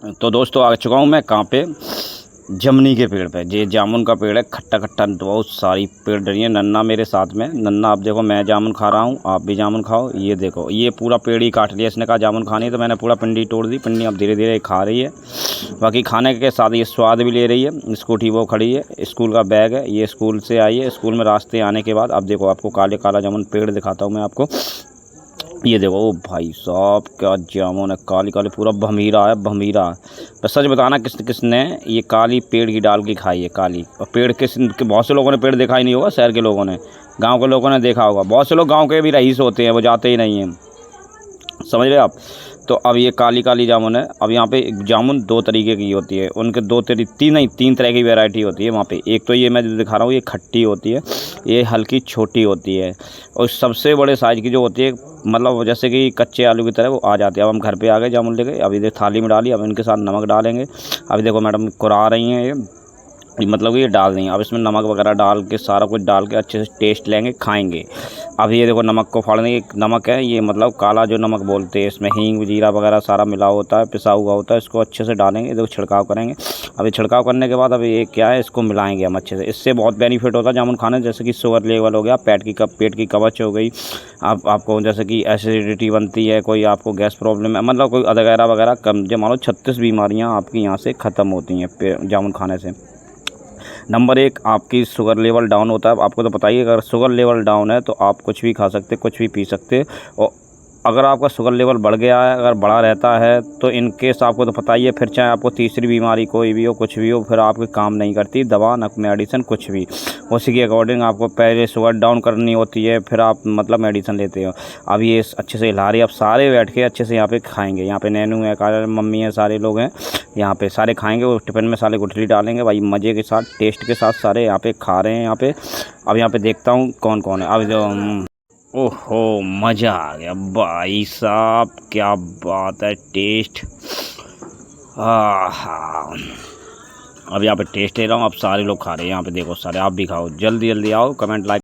तो दोस्तों आ चुका हूँ मैं कहाँ पे, जमनी के पेड़ पे। ये जामुन का पेड़ है, खट्टा खट्टा बहुत सारी पेड़ डली है। नन्ना मेरे साथ में, नन्ना आप देखो मैं जामुन खा रहा हूँ, आप भी जामुन खाओ। ये देखो ये पूरा पेड़ ही काट लिया, इसने कहा जामुन खानी है तो मैंने पूरा पिंडी तोड़ दी। पिंडी अब धीरे धीरे खा रही है, बाकी खाने के साथ ये स्वाद भी ले रही है। स्कूटी वो खड़ी है, स्कूल का बैग है, ये स्कूल से आई है। स्कूल में रास्ते आने के बाद अब देखो आपको काले काला जामुन पेड़ दिखाता हूँ मैं आपको। ये देखो ओ भाई साहब क्या जामुन है, काली काली पूरा भमीरा है, भमीरा। तो सच बताना किसने ये काली पेड़ की डाल की खाई है, काली। और पेड़ बहुत से लोगों ने पेड़ देखा ही नहीं होगा, शहर के लोगों ने, गांव के लोगों ने देखा होगा। बहुत से लोग गांव के भी रईस होते हैं, वो जाते ही नहीं हैं, समझ रहे आप। तो अब ये काली काली जामुन है। अब यहाँ पे जामुन दो तरीके की होती है, उनके तीन तरह की वैरायटी होती है वहाँ पे। एक तो ये मैं जो दिखा रहा हूँ ये खट्टी होती है, ये हल्की छोटी होती है, और सबसे बड़े साइज़ की जो होती है, मतलब जैसे कि कच्चे आलू की तरह वो आ जाती है। अब हम घर पे आ गए जामुन लेके, अभी देख थाली में डाली, अब इनके साथ नमक डालेंगे। अभी देखो मैडम कुरा रही हैं ये मतलब ये डाल देंगे। अब इसमें नमक वगैरह डाल के सारा कुछ डाल के अच्छे से टेस्ट लेंगे, खाएंगे। अब ये देखो नमक को फाड़ देंगे। नमक है ये मतलब काला जो नमक बोलते हैं, इसमें हींग जीरा वगैरह सारा मिला होता है, पिसा हुआ होता है। इसको अच्छे से डालेंगे, देखो छिड़काव करेंगे। अभी छिड़काव करने के बाद अभी ये क्या है, इसको मिलाएंगे हम अच्छे से। इससे बहुत बेनिफिट होता है जामुन खाने, जैसे कि शुगर लेवल हो गया, पेट की कवच हो गई, आपको जैसे कि एसिडिटी बनती है, कोई आपको गैस प्रॉब्लम है, मतलब कोई वगैरह वगैरह कम, जो मान लो 36 बीमारियाँ आपकी यहाँ से ख़त्म होती हैं जामुन खाने से। नंबर एक, आपकी शुगर लेवल डाउन होता है। आपको तो पता ही है, अगर शुगर लेवल डाउन है तो आप कुछ भी खा सकते, कुछ भी पी सकते। और अगर आपका शुगर लेवल बढ़ गया है, अगर बढ़ा रहता है, तो इन केस आपको तो पता ही है, फिर चाहे आपको तीसरी बीमारी कोई भी हो, कुछ भी हो, फिर आपके काम नहीं करती दवा, न मेडिसिन, कुछ भी। उसी के अकॉर्डिंग आपको पहले शुगर डाउन करनी होती है, फिर आप मतलब मेडिसिन लेते हो। अब ये अच्छे से हिला रही है, अब सारे बैठ के अच्छे से यहाँ पे खाएंगे। यहाँ पे नैनू है, काला मम्मी है, सारे लोग हैं यहाँ पे, सारे खाएंगे। वो टिफ़िन में सारे गुठली डालेंगे भाई, मज़े के साथ, टेस्ट के साथ सारे यहाँ पे खा रहे हैं यहाँ पे। अब यहाँ पे देखता हूँ कौन कौन है। अब जो ओहो मज़ा आ गया भाई साहब, क्या बात है, टेस्ट। हाँ, अब यहाँ पे टेस्ट ले रहा हूँ, अब सारे लोग खा रहे हैं यहाँ पे, देखो सारे। आप भी खाओ, जल्दी जल्दी आओ, कमेंट लाइक